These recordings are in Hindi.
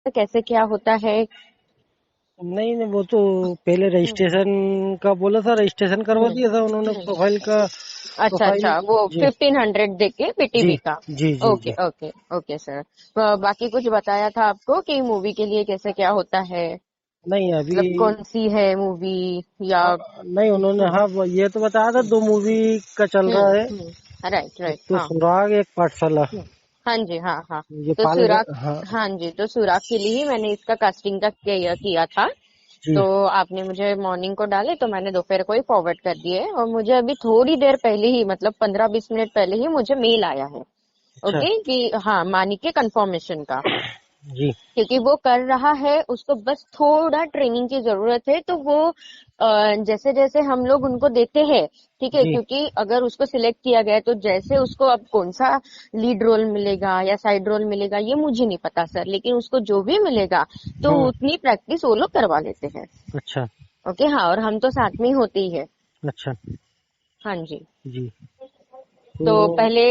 कैसे क्या होता है? नहीं नहीं, वो तो पहले रजिस्ट्रेशन का बोला था, रजिस्ट्रेशन करवा हम्म दिया था उन्होंने, हम्म। प्रोफाइल का। अच्छा प्रोफाइल। अच्छा, वो जी 1500 दे के जी पीटीबी का। जी जी ओके जी। Okay okay sir. बाकी कुछ बताया था आपको कि मूवी के लिए कैसे क्या होता है? नहीं अभी। मतलब कौन सी है मूवी या? हाँ, नहीं उन्होंने, हाँ ये तो बताया था, दो मूवी का चल रहा है। राइट एक राइट, तो हाँ। सुराग, एक पाठशाला। हाँ जी, हाँ हाँ। ये तो पाल सुराग। हाँ। हाँ जी, तो सुराग के लिए ही मैंने इसका कास्टिंग का किया था। जी। तो आपने मुझे मॉर्निंग को डाले तो मैंने दोपहर को ही फॉरवर्ड कर दिए, और मुझे अभी थोड़ी देर पहले ही, मतलब 15-20 मिनट पहले ही मुझे मेल आया है। अच्छा। ओके, कि हाँ, मानी के कंफर्मेशन का। जी क्योंकि वो कर रहा है, उसको बस थोड़ा ट्रेनिंग की जरूरत है, तो वो जैसे जैसे हम लोग उनको देते हैं, ठीक है, जी। क्योंकि अगर उसको सिलेक्ट किया गया है तो जैसे उसको अब कौन सा लीड रोल मिलेगा या साइड रोल मिलेगा ये मुझे नहीं पता सर, लेकिन उसको जो भी मिलेगा तो हम्म। उतनी प्रैक्टिस वो लोग करवा लेते हैं। अच्छा ओके, हाँ, और हम तो साथ में ही होते ही है। अच्छा। हाँ जी। जी। तो तो पहले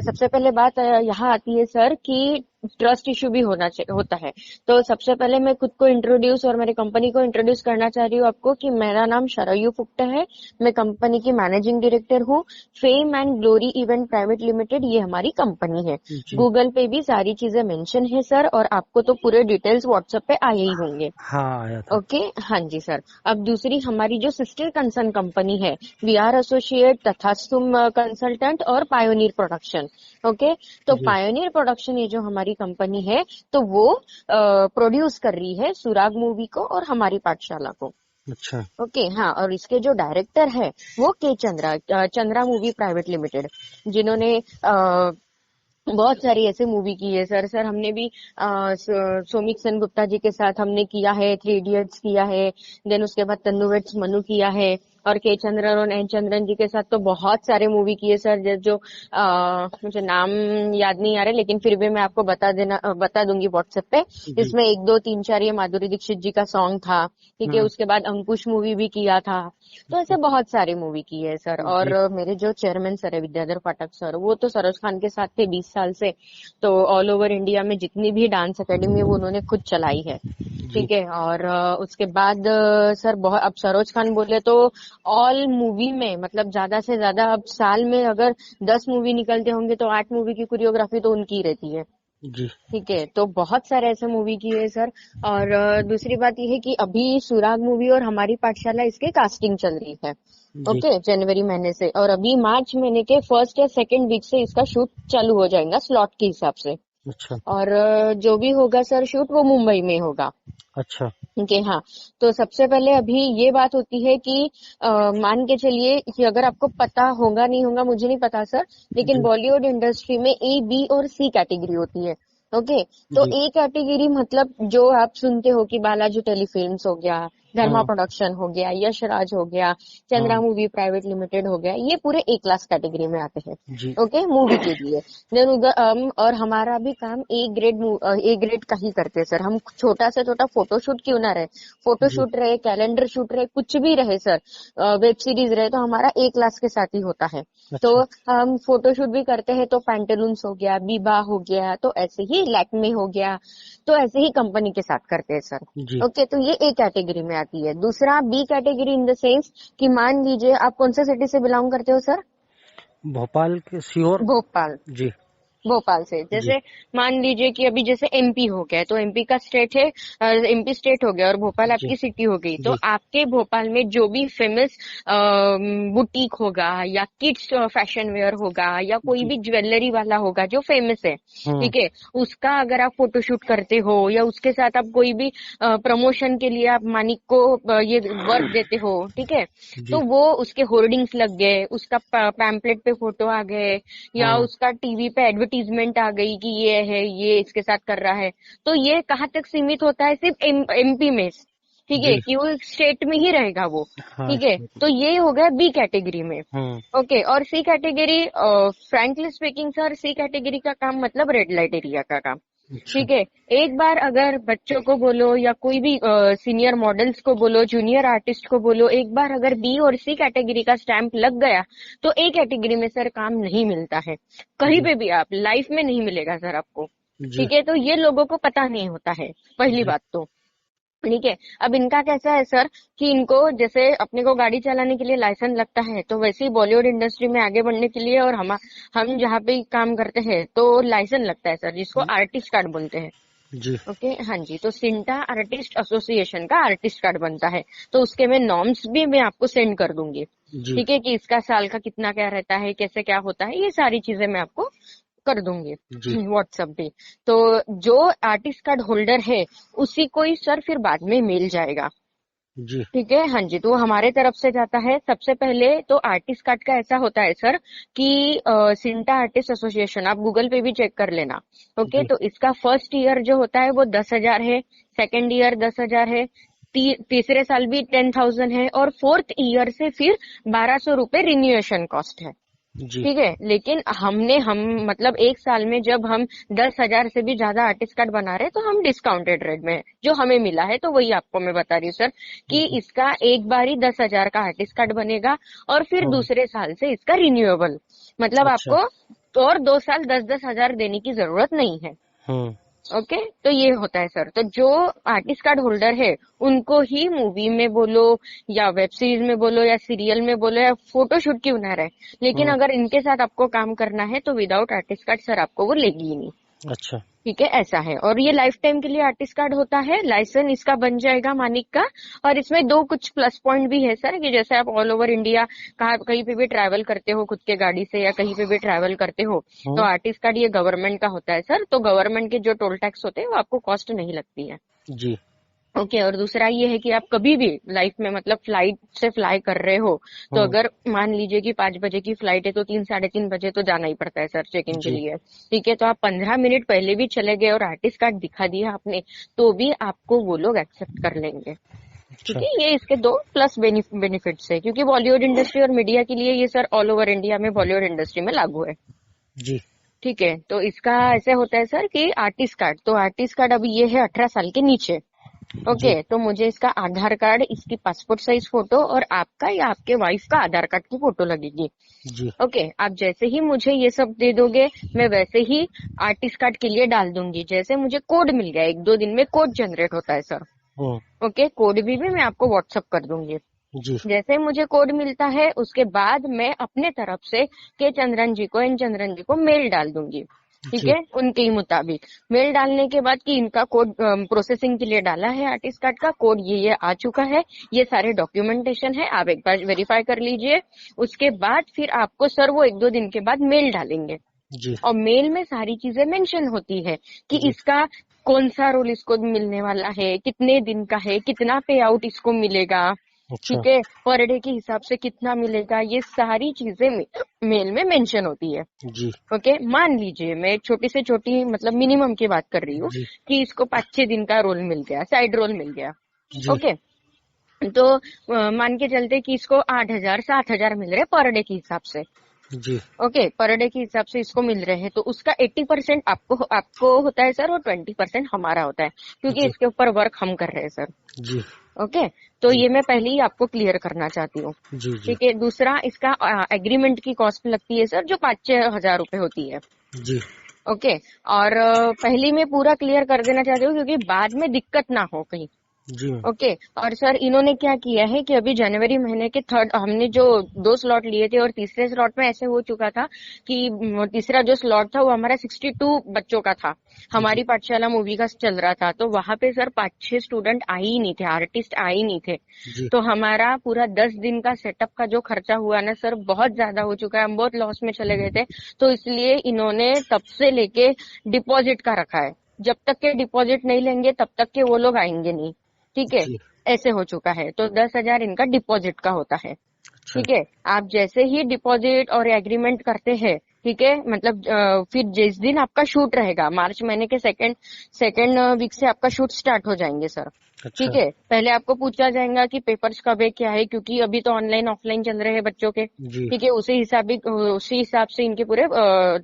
सबसे पहले बात यहाँ आती है सर कि ट्रस्ट इशू भी होता है। तो सबसे पहले मैं खुद को इंट्रोड्यूस और मेरी कंपनी को इंट्रोड्यूस करना चाह रही हूँ आपको, कि मेरा नाम शरयू फुक्टा है। मैं कंपनी की मैनेजिंग डायरेक्टर हूँ। Fame and glory event private limited ये हमारी कंपनी है। जी। गूगल पे भी सारी चीजें मेंशन है सर, और आपको तो पूरे डिटेल्स व्हाट्सएप पे आए ही होंगे। हाँ आया था। ओके, हाँ जी सर। अब दूसरी हमारी जो सिस्टर कंसर्न कंपनी है, वी आर एसोसिएट तथास्तुम कंसल्टेंट और पायोनियर प्रोडक्शन। ओके, तो जी। पायोनियर प्रोडक्शन ये जो हमारी कंपनी है, तो वो प्रोड्यूस कर रही है सुराग मूवी को और हमारी पाठशाला को। अच्छा। ओके, हाँ, और इसके जो डायरेक्टर है वो के Chandra, Chandra movie private limited, जिन्होंने बहुत सारी ऐसे मूवी की है सर। सर हमने भी सोमिक सेन गुप्ता जी के साथ हमने किया है, थ्री इडियट्स किया है। देन उसके बाद तन्नूवेट्स मनु किया है। और के चंद्रन और एन चंद्रन जी के साथ तो बहुत सारे मूवी किए सर, जो मुझे नाम याद नहीं आ रहे, लेकिन फिर भी मैं आपको बता दूंगी व्हाट्सएप पे। जी। इसमें 1 2 3 4 ये माधुरी दीक्षित जी का सॉन्ग था। ठीक है, हम्म। उसके बाद अंकुश मूवी भी किया था। तो ऐसे बहुत सारे मूवी की है सर। और जी मेरे जो चेयरमैन सर है विद्याधर पाठक सर, वो तो सरोज खान के साथ थे 20 साल से। तो ऑल ओवर इंडिया में जितनी भी डांस एकेडमी है वो उन्होंने खुद चलाई है। जी। ठीक है, और उसके बाद सर बहुत, अब सरोज खान बोले तो ऑल मूवी में, मतलब ज्यादा से ज्यादा अब साल में अगर 10 मूवी निकलते होंगे तो 8 मूवी की कोरियोग्राफी तो उनकी रहती है। जी ठीक है, तो बहुत सारे ऐसे मूवी की है सर। और दूसरी बात यह है कि अभी सुराग मूवी और हमारी पाठशाला इसके कास्टिंग चल रही है। जी। ओके, जनवरी महीने से, और अभी मार्च महीने के फर्स्ट या सेकेंड वीक से इसका शूट चालू हो जाएगा स्लॉट के हिसाब से। अच्छा और जो भी होगा सर शूट, वो मुंबई में होगा। अच्छा। ओके, हाँ। तो सबसे पहले अभी ये बात होती है कि मान के चलिए कि अगर आपको पता होगा नहीं होगा मुझे नहीं पता सर, लेकिन जी बॉलीवुड इंडस्ट्री में ए बी और सी कैटेगरी होती है। ओके, तो जी। ए कैटेगरी मतलब जो आप सुनते हो कि बालाजी टेलीफिल्म्स हो गया, धर्मा हम्म। प्रोडक्शन हो गया, यश राज हो गया, चंद्रा हम्म। मूवी प्राइवेट लिमिटेड हो गया, ये पूरे ए क्लास कैटेगरी में आते हैं। जी। ओके, मूवी के लिए। देन और हमारा भी काम ए ग्रेड का ही करते हैं सर। हम छोटा से छोटा फोटोशूट क्यों ना रहे, जी। फोटोशूट रहे, कैलेंडर शूट रहे, कुछ भी रहे सर, वेब सीरीज रहे, तो हमारा ए क्लास के साथ ही होता है। तो अच्छा। हम फोटोशूट भी करते हैं, तो पैंटेलून्स हो गया, बीबा हो गया, तो ऐसे ही लैक्मे हो गया, तो ऐसे ही कंपनी के साथ करते हैं सर। जी। ओके, तो ये ए कैटेगरी में आती है। दूसरा B category in the sense कि मान लीजिए आप कौन से सिटी से बिलोंग करते हो सर? भोपाल के सीहोर। भोपाल। जी भोपाल से, जी जैसे मान लीजिए कि अभी जैसे एमपी हो गया, तो एमपी का स्टेट है, एमपी स्टेट हो गया और भोपाल जी आपकी सिटी हो गई, तो जी। आपके भोपाल में जो भी फेमस बुटीक होगा या किड्स फैशन वेयर होगा या कोई जी। भी ज्वेलरी वाला होगा जो फेमस है, हम्म। ठीक है, उसका अगर आप फोटोशूट करते हो या उसके साथ आप कोई भी प्रमोशन के लिए आप मानिक को ये वर्क देते हो, ठीक है, जी। तो वो उसके होर्डिंग्स लग गए, उसका पैम्पलेट पे फोटो आ गए, या हम्म। उसका टीवी पे एडवर्टीजमेंट आ गई कि ये है, ये इसके साथ कर रहा है, तो ये कहाँ तक सीमित होता है? सिर्फ एमपी में। ठीक है, जी। कि वो स्टेट में ही रहेगा वो। हाँ ठीक है, तो ये हो गया बी कैटेगरी में। हम्म। ओके, और सी कैटेगरी, फ्रैंकली स्पीकिंग सर, सी कैटेगरी का काम मतलब रेड लाइट एरिया का काम। अच्छा। ठीक है, एक बार अगर बच्चों को बोलो या कोई भी सीनियर मॉडल्स को बोलो, जूनियर आर्टिस्ट को बोलो, एक बार अगर बी और सी कैटेगरी का स्टैंप लग गया तो ए कैटेगरी में सर काम नहीं मिलता है। कहीं जी पे भी आप लाइफ में नहीं मिलेगा सर आपको। जी। ठीक है, तो ये लोगों को पता नहीं होता है, पहली जी। बात तो। ठीक है, अब इनका कैसा है सर कि इनको जैसे अपने को गाड़ी चलाने के लिए लाइसेंस लगता है, तो वैसे ही बॉलीवुड इंडस्ट्री में आगे बढ़ने के लिए और हम जहाँ पे काम करते हैं तो लाइसेंस लगता है सर, जिसको आर्टिस्ट कार्ड बोलते हैं। जी। ओके, हाँ जी, तो सिंटा आर्टिस्ट एसोसिएशन का आर्टिस्ट कार्ड बनता है, तो उसके मैं नॉर्म्स भी मैं आपको सेंड कर दूंगी। जी। ठीक है, कि इसका साल का कितना क्या रहता है, कैसे क्या होता है, ये सारी चीजें मैं आपको कर दूंगी जी। व्हाट्सएप पे। तो जो आर्टिस्ट कार्ड होल्डर है उसी को ही सर फिर बाद में मिल जाएगा। जी। ठीक है, हाँ जी, तो वो हमारे तरफ से जाता है। सबसे पहले तो आर्टिस्ट कार्ड का ऐसा होता है सर कि सिंटा आर्टिस्ट एसोसिएशन आप गूगल पे भी चेक कर लेना। ओके, जी। तो इसका फर्स्ट ईयर जो होता है वो 10,000 है, सेकेंड ईयर 10,000 है, तीसरे साल भी 10,000 है, और फोर्थ ईयर से फिर 1,200 रुपए रिन्यूएशन कॉस्ट है। जी। ठीक है, लेकिन हम मतलब एक साल में जब हम 10,000 से भी ज्यादा आर्टिस्ट कार्ड बना रहे हैं तो हम डिस्काउंटेड रेट में है। जो हमें मिला है तो वही आपको मैं बता रही हूँ सर, कि जी। इसका एक बार ही 10,000 का आर्टिस्ट कार्ड बनेगा, और फिर हाँ। दूसरे साल से इसका रिन्यूएबल, मतलब अच्छा। आपको तो और 2 साल 10-10 हजार देने की जरूरत नहीं है। हम्म। ओके, तो ये होता है सर। तो जो आर्टिस्ट कार्ड होल्डर है उनको ही मूवी में बोलो या वेब सीरीज में बोलो या सीरियल में बोलो या फोटोशूट क्यों ना रहे, लेकिन हम्म। अगर इनके साथ आपको काम करना है तो विदाउट आर्टिस्ट कार्ड सर आपको वो लेगी ही नहीं। अच्छा। ठीक है, ऐसा है। और ये लाइफ टाइम के लिए आर्टिस्ट कार्ड होता है, लाइसेंस इसका बन जाएगा मानिक का। और इसमें दो कुछ प्लस पॉइंट भी है सर, कि जैसे आप ऑल ओवर इंडिया कहाँ कहीं पे भी ट्रैवल करते हो खुद के गाड़ी से या कहीं पे भी ट्रैवल करते हो, तो हम्म। आर्टिस्ट कार्ड ये गवर्नमेंट का होता है सर, तो गवर्नमेंट के जो टोल टैक्स होते हैं वो आपको कॉस्ट नहीं लगती है। जी। ओके, और दूसरा ये है कि आप कभी भी लाइफ में मतलब फ्लाइट से फ्लाई कर रहे हो, तो हम्म। अगर मान लीजिए कि 5 बजे की फ्लाइट है तो 3 साढ़े 3 बजे तो जाना ही पड़ता है सर चेक इन के जी। लिए। ठीक है, तो आप 15 मिनट पहले भी चले गए और आर्टिस्ट कार्ड दिखा दिया आपने, तो भी आपको वो लोग एक्सेप्ट कर लेंगे। ठीक अच्छा। है, ये इसके दो प्लस बेनिफिट्स है, क्योंकि बॉलीवुड इंडस्ट्री और मीडिया के लिए ये सर ऑल ओवर इंडिया में बॉलीवुड इंडस्ट्री में लागू है। जी। ठीक है, तो इसका ऐसे होता है सर कि आर्टिस्ट कार्ड, तो आर्टिस्ट कार्ड अभी ये है 18 साल के नीचे। ओके, जी। तो मुझे इसका आधार कार्ड, इसकी पासपोर्ट साइज फोटो और आपका या आपके वाइफ का आधार कार्ड की फोटो लगेगी। जी। ओके, आप जैसे ही मुझे ये सब दे दोगे मैं वैसे ही आर्टिस्ट कार्ड के लिए डाल दूंगी। जैसे मुझे कोड मिल गया, 1-2 दिन में कोड जनरेट होता है सर। हम्म। ओके, कोड भी मैं आपको व्हाट्सअप कर दूंगी। जी। जैसे मुझे कोड मिलता है उसके बाद मैं अपने तरफ से के चंद्रन जी को, एन चंद्रन जी को मेल डाल दूंगी। ठीक जी। है, उनके ही मुताबिक मेल डालने के बाद कि इनका कोड प्रोसेसिंग के लिए डाला है, आर्टिस्ट कार्ड का कोड ये आ चुका है, ये सारे डॉक्यूमेंटेशन है, आप एक बार वेरीफाई कर लीजिए। उसके बाद फिर आपको सर वो 1-2 दिन के बाद मेल डालेंगे, जी। और मेल में सारी चीजें मेंशन होती है कि जी। इसका कौन सा रोल इसको मिलने वाला है, कितने दिन का है, कितना पे आउट इसको मिलेगा। अच्छा। ठीक है, पर डे के हिसाब से कितना मिलेगा, ये सारी चीजें मेल में मेंशन होती है। जी। ओके, मान लीजिए मैं एक छोटी से छोटी मतलब मिनिमम की बात कर रही हूँ जी। कि इसको 5-6 दिन का रोल मिल गया, साइड रोल मिल गया। जी। ओके, तो मान के चलते कि इसको 8,000-7,000 मिल रहे पर डे के हिसाब से। जी। ओके, पर डे के हिसाब से इसको मिल रहे हैं, तो उसका 80% आपको होता है सर, और 20% हमारा होता है, क्योंकि जी। इसके ऊपर वर्क हम कर रहे हैं सर। जी। ओके, तो जी। ये मैं पहले ही आपको क्लियर करना चाहती हूँ। जी। जी। ठीक है, दूसरा इसका एग्रीमेंट की कॉस्ट लगती है सर, जो 5-6 हजार रुपए होती है। जी। ओके, और पहले मैं पूरा क्लियर कर देना चाहती हूँ क्योंकि बाद में दिक्कत ना हो कहीं। जी। ओके, और सर इन्होंने क्या किया है कि अभी जनवरी महीने के थर्ड हमने जो 2 स्लॉट लिए थे, और तीसरे स्लॉट में ऐसे हो चुका था कि तीसरा जो स्लॉट था वो हमारा 62 बच्चों का था, जी। हमारी पाठशाला मूवी का चल रहा था, तो वहां पे सर 5-6 स्टूडेंट आए ही नहीं थे, आर्टिस्ट आए ही नहीं थे। जी। तो हमारा पूरा 10 दिन का सेटअप का जो खर्चा हुआ ना सर, बहुत ज्यादा हो चुका है, हम बहुत लॉस में चले गए थे। तो इसलिए इन्होंने तब से लेके डिपॉजिट का रखा है, जब तक के डिपॉजिट नहीं लेंगे तब तक के वो लोग आएंगे नहीं। ठीक है, जी। ऐसे हो चुका है, तो 10,000 इनका डिपॉजिट का होता है। अच्छा। ठीक है, आप जैसे ही डिपॉजिट और एग्रीमेंट करते हैं, ठीक है, मतलब फिर जिस दिन आपका शूट रहेगा, मार्च महीने के सेकेंड वीक से आपका शूट स्टार्ट हो जाएंगे सर। अच्छा। ठीक है, पहले आपको पूछा जाएगा कि पेपर्स कब है क्या है, क्योंकि अभी तो ऑनलाइन ऑफलाइन चल रहे हैं बच्चों के। जी। ठीक है, उसी हिसाब से इनके पूरे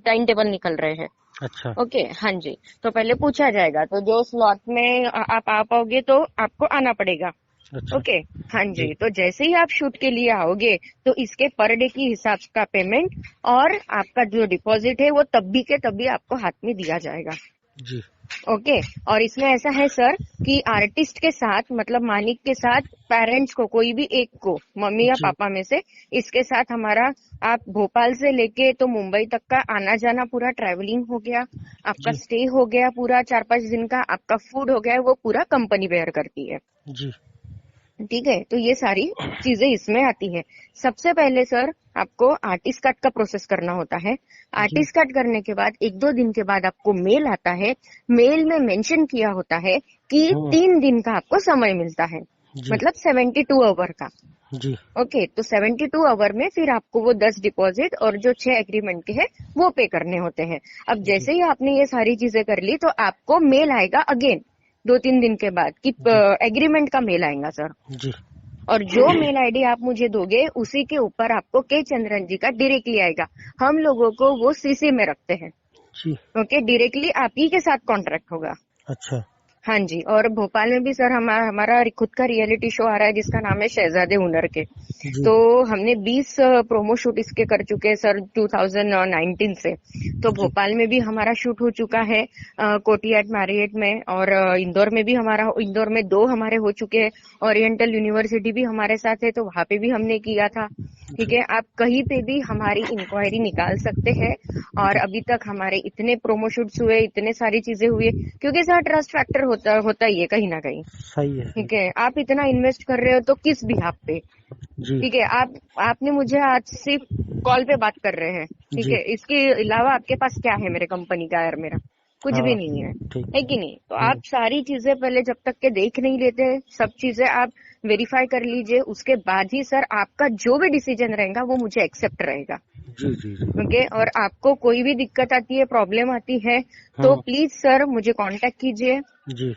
टाइम टेबल निकल रहे हैं। अच्छा। ओके, हाँ जी, तो पहले पूछा जाएगा, तो जो स्लॉट में आप आ पाओगे तो आपको आना पड़ेगा। अच्छा। ओके, हाँ जी। जी, तो जैसे ही आप शूट के लिए आओगे तो इसके पर डे की हिसाब का पेमेंट और आपका जो डिपॉजिट है वो तब भी के तभी आपको हाथ में दिया जाएगा। जी ओके। और इसमें ऐसा है सर कि आर्टिस्ट के साथ मतलब मानिक के साथ पेरेंट्स को कोई भी एक को मम्मी या जी पापा में से इसके साथ हमारा आप भोपाल से लेके तो मुंबई तक का आना जाना पूरा ट्रैवलिंग हो गया, आपका जी स्टे हो गया पूरा 4-5 दिन का, आपका फूड हो गया, वो पूरा कंपनी बेयर करती है। जी ठीक है, तो ये सारी चीजें इसमें आती है। सबसे पहले सर आपको आर्टिस्ट कार्ड का प्रोसेस करना होता है। जी आर्टिस्ट कार्ड करने के बाद 1-2 दिन के बाद आपको मेल आता है। मेल में मेंशन किया होता है कि हाँ 3 दिन का आपको समय मिलता है, जी मतलब 72 आवर का। जी ओके, तो 72 आवर में फिर आपको वो 10 डिपॉजिट और जो 6 एग्रीमेंट के हैं वो पे करने होते हैं। अब जी जैसे ही आपने ये सारी चीजें कर ली तो आपको मेल आएगा अगेन 2-3 दिन के बाद कि जी एग्रीमेंट का मेल आएगा सर। जी और जो मेल आईडी आप मुझे दोगे उसी के ऊपर आपको के चंद्रन जी का डायरेक्टली आएगा। हम लोगों को वो सीसी में रखते हैं। जी ओके, डायरेक्टली आप ही के साथ कॉन्ट्रैक्ट होगा। अच्छा हाँ जी, और भोपाल में भी सर हमारा हमारा खुद का रियलिटी शो आ रहा है जिसका नाम है शहजादे हुनर के। जी तो हमने 20 प्रोमो शूट इसके कर चुके हैं सर 2019 से। तो जी भोपाल में भी हमारा शूट हो चुका है कोटियाट मैरियट में, और इंदौर में भी इंदौर में 2 हमारे हो चुके हैं। ओरिएंटल यूनिवर्सिटी भी हमारे साथ है तो वहां पे भी हमने किया था। ठीक जी है, आप कहीं पे भी हमारी इंक्वायरी निकाल सकते हैं। और जी अभी तक हमारे इतने प्रोमो शूट्स हुए, इतने सारी चीजें हुई, क्योंकि सर ट्रस्ट फैक्टर होता होता ही है कहीं ना कहीं। सही है सही। ठीक है, आप इतना इन्वेस्ट कर रहे हो तो किस बिहाफ पे। जी ठीक है, आपने मुझे आज सिर्फ कॉल पे बात कर रहे हैं। ठीक जी है, इसके अलावा आपके पास क्या है मेरे कंपनी का यार, मेरा कुछ भी हाँ नहीं ठीक है कि नहीं। तो हम्म, आप सारी चीजें पहले जब तक के देख नहीं लेते, सब चीजें आप वेरीफाई कर लीजिए, उसके बाद ही सर आपका जो भी डिसीजन रहेगा वो मुझे एक्सेप्ट रहेगा। जी जी जी ओके, और आपको कोई भी दिक्कत आती है, प्रॉब्लम आती है तो हाँ प्लीज सर मुझे कांटेक्ट कीजिए। जी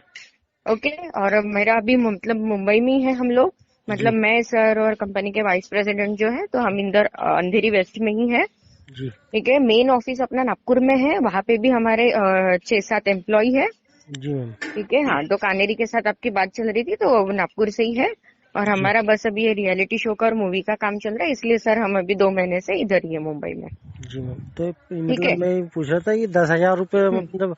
ओके, और मेरा अभी मतलब मुंबई में ही है हम लोग, मतलब जी मैं सर और कंपनी के वाइस प्रेसिडेंट जो है, तो हम इंदर अंधेरी वेस्ट में ही है। जी ठीक है, मेन ऑफिस अपना नागपुर में है, वहाँ पे भी हमारे 6-7 एम्प्लॉय है। जी मैम ठीक है, हाँ, तो कानेरी के साथ आपकी बात चल रही थी तो वो नागपुर से ही है। और जी हमारा बस अभी ये रियलिटी शो का और मूवी का काम चल रहा है, इसलिए सर हम अभी 2 महीने से इधर ही है मुंबई में। जी मैम तो ठीक मतलब है। मैं पूछ रहा था कि 10,000 रुपये हम्म, मतलब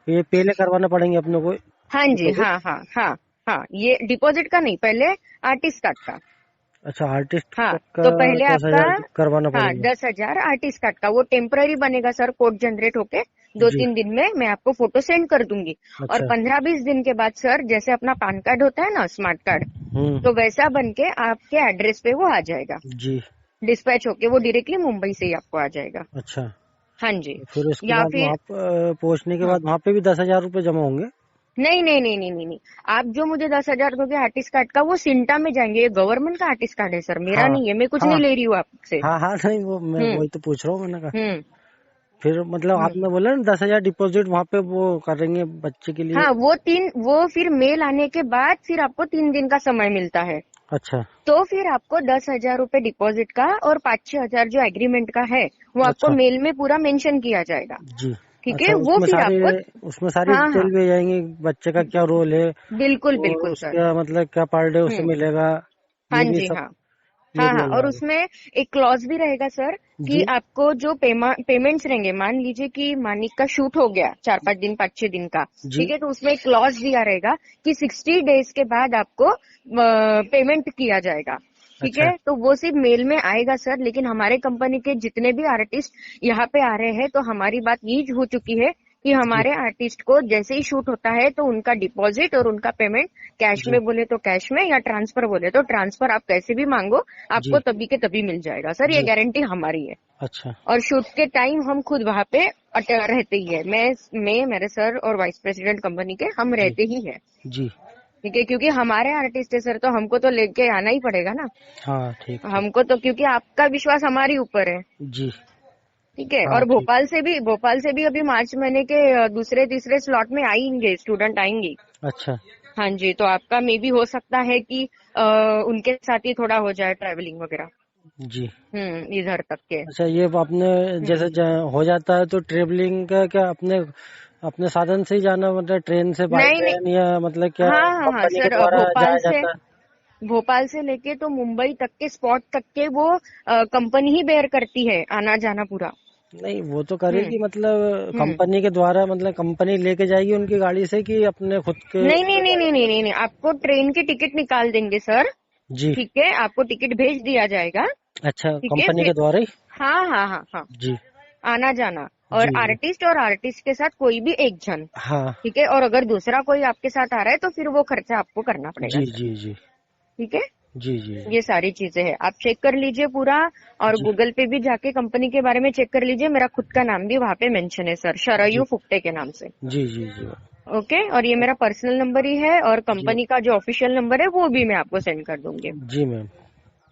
ये पहले करवाना पड़ेंगे अपने को हाँ जी, डिपॉजिट। हाँ हाँ हाँ। हाँ, ये डिपॉजिट का नहीं, पहले आर्टिस्ट कार्ड का। अच्छा आर्टिस्ट हाँ, का तो पहले दस आपका, हजार करवाना हाँ, पड़ेगा। 10,000 आर्टिस्ट कार्ड का, वो टेम्पररी बनेगा सर, कोड जनरेट होके दो जी तीन दिन में मैं आपको फोटो सेंड कर दूंगी। और अच्छा 15-20 दिन के बाद सर, जैसे अपना पैन कार्ड होता है ना, स्मार्ट कार्ड, हम्म तो वैसा बन के आपके एड्रेस पे वो आ जाएगा, जी डिस्पैच होके वो डायरेक्टली मुंबई से ही आपको आ जाएगा। अच्छा हाँ जी। तो फिर उसके या बाद फिर, वहाँ पहुँचने के हाँ, बाद वहाँ पे भी 10,000 रुपये जमा होंगे। नहीं नहीं नहीं नहीं नहीं नहीं, आप जो मुझे 10,000 दोगे आर्टिस्ट कार्ड का, वो सिंटा में जाएंगे, ये गवर्नमेंट का आर्टिस्ट कार्ड है सर, मेरा हाँ नहीं है, मैं कुछ हाँ नहीं ले रही हूँ आपसे। हाँ हाँ नहीं वो मैं हम्म वही तो पूछ रहा हूँ मैंने कहा। हम्म फिर मतलब हम्म। आपने बोला ना 10,000 डिपॉजिट वहाँ पे वो करेंगे बच्चे के लिए। हाँ, वो फिर मेल आने के बाद फिर आपको 3 दिन का समय मिलता है। अच्छा तो फिर आपको 10,000 रुपए डिपॉजिट का और 5-6 हजार जो एग्रीमेंट का है वो आपको अच्छा मेल में पूरा मेंशन किया जाएगा। जी ठीक है, अच्छा वो फिर आपको, उसमें सारी हाँ हाँ, डिटेल भी आ जाएंगी बच्चे का क्या रोल है बिल्कुल और बिल्कुल सर। उसका मतलब क्या पर डे उसे हम्म, मिलेगा हाँ ये भी जी, सब हाँ हाँ मेल हाँ। में और जाएगा। उसमें एक क्लॉज भी रहेगा सर कि जी आपको जो पेमेंट्स रहेंगे, मान लीजिए कि मानिक का शूट हो गया 4-5 दिन 5-6 दिन का। जी ठीक है, तो उसमें एक क्लॉज दिया रहेगा कि 60 डेज के बाद आपको पेमेंट किया जाएगा। ठीक अच्छा है, तो वो सिर्फ मेल में आएगा सर, लेकिन हमारे कंपनी के जितने भी आर्टिस्ट यहाँ पे आ रहे हैं तो हमारी बात ये हो चुकी है कि जी हमारे आर्टिस्ट को जैसे ही शूट होता है तो उनका डिपॉजिट और उनका पेमेंट कैश जी में बोले तो कैश में, या ट्रांसफर बोले तो ट्रांसफर, आप कैसे भी मांगो आपको जी तभी के तभी मिल जाएगा सर, ये जी गारंटी हमारी है। अच्छा और शूट के टाइम हम खुद वहाँ पे रहते ही है, मैं मेरे सर और वाइस प्रेसिडेंट कंपनी के हम जी रहते ही है। जी ठीक है, क्योंकि हमारे आर्टिस्ट है सर, तो हमको तो लेके आना ही पड़ेगा ना। हाँ ठीक ठीक हमको तो, क्योंकि आपका विश्वास हमारे ऊपर है। जी ठीक है, हाँ और ठीक भोपाल से भी अभी मार्च महीने के दूसरे तीसरे स्लॉट में आएंगे स्टूडेंट आएंगे। अच्छा हाँ जी, तो आपका मे भी हो सकता है कि उनके साथ ही थोड़ा हो जाए ट्रैवलिंग वगैरह। जी इधर तक के। अच्छा ये आपने हम्म, जैसे हो जाता है तो ट्रेवलिंग का क्या अपने अपने साधन से ही जाना मतलब ट्रेन से बाई नहीं नहीं, ट्रेन या मतलब क्या हाँ हाँ हाँ कंपनी के सर, द्वारा जाया जाता है। भोपाल से लेके तो मुंबई तक के स्पॉट तक के वो कंपनी ही बेयर करती है आना जाना पूरा। नहीं वो तो हम्म। करेगी, मतलब हम्म। कंपनी के द्वारा, मतलब कंपनी लेके जाएगी उनकी गाड़ी से कि अपने खुद के? नहीं नहीं नहीं नहीं नहीं नहीं नहीं, आपको ट्रेन की टिकट निकाल देंगे सर। जी। ठीक है, आपको टिकट भेज दिया जाएगा। अच्छा, ठीक है कंपनी फिर। के द्वारा ही? हाँ हाँ हाँ हाँ। जी आना जाना। जी और जी। आर्टिस्ट के साथ कोई भी एक जन। हाँ। ठीक है, और अगर दूसरा कोई आपके साथ आ रहा है तो फिर वो खर्चा आपको करना पड़ेगा जी सर। जी जी। ठीक है। जी जी जी। ये सारी चीजें हैं, आप चेक कर लीजिए पूरा। और जी गूगल पे भी जाके कंपनी के बारे में चेक कर लीजिए, मेरा खुद का नाम भी वहाँ पे मेंशन है सर, जी शरयू फुक्टे के नाम से। जी जी जी। ओके, और ये मेरा पर्सनल नंबर ही है, और जी कंपनी का जो ऑफिशियल नंबर है वो भी मैं आपको सेंड कर दूंगी। जी मैम।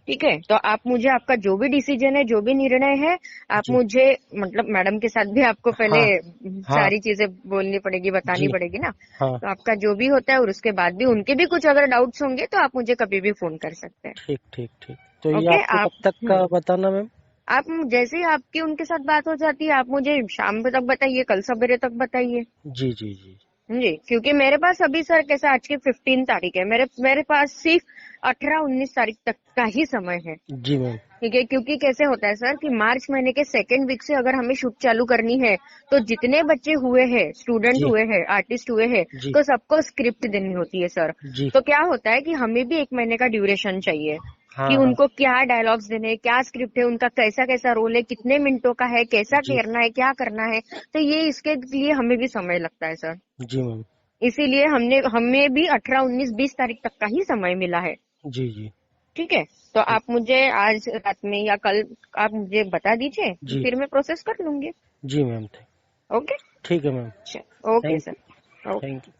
ठीक है, तो आप मुझे आपका जो भी डिसीजन है, जो भी निर्णय है, आप जी। मुझे, मतलब मैडम के साथ भी आपको पहले हाँ हाँ। सारी चीजें बोलनी पड़ेगी, बतानी जी पड़ेगी ना। हाँ। तो आपका जो भी होता है, और उसके बाद भी उनके भी कुछ अगर डाउट्स होंगे तो आप मुझे कभी भी फोन कर सकते हैं। ठीक ठीक ठीक। तो ये ओके आपको आप। कब तक का हम्म। बताना मैम? आप जैसे ही आपकी उनके साथ बात हो जाती है, आप मुझे शाम तक बताइए, कल सवेरे तक बताइए। जी जी जी। जी, क्योंकि मेरे पास अभी सर कैसा, आज की 15 तारीख है, मेरे मेरे पास सिर्फ 18-19 तारीख तक का ही समय है। जी मैम। ठीक है, क्योंकि कैसे होता है सर कि मार्च महीने के सेकेंड वीक से अगर हमें शूट चालू करनी है, तो जितने बच्चे हुए हैं, स्टूडेंट जी हुए हैं, आर्टिस्ट हुए हैं, जी तो सबको स्क्रिप्ट देनी होती है सर। जी। तो क्या होता है कि हमें भी 1 महीने का ड्यूरेशन चाहिए, हाँ कि हाँ। उनको क्या डायलॉग्स देने हैं, क्या स्क्रिप्ट है उनका, कैसा कैसा रोल है, कितने मिनटों का है, कैसा जी करना है, क्या करना है। तो ये इसके लिए हमें भी समय लगता है सर। जी मैम। इसीलिए हमें भी 18-19-20 तारीख तक का ही समय मिला है। जी जी। ठीक है, तो आप मुझे आज रात में या कल आप मुझे बता दीजिए, जी फिर मैं प्रोसेस कर लूंगी। जी मैम। ओके। ठीक है ma'am. Okay thank you. Sir. Okay. Thank you.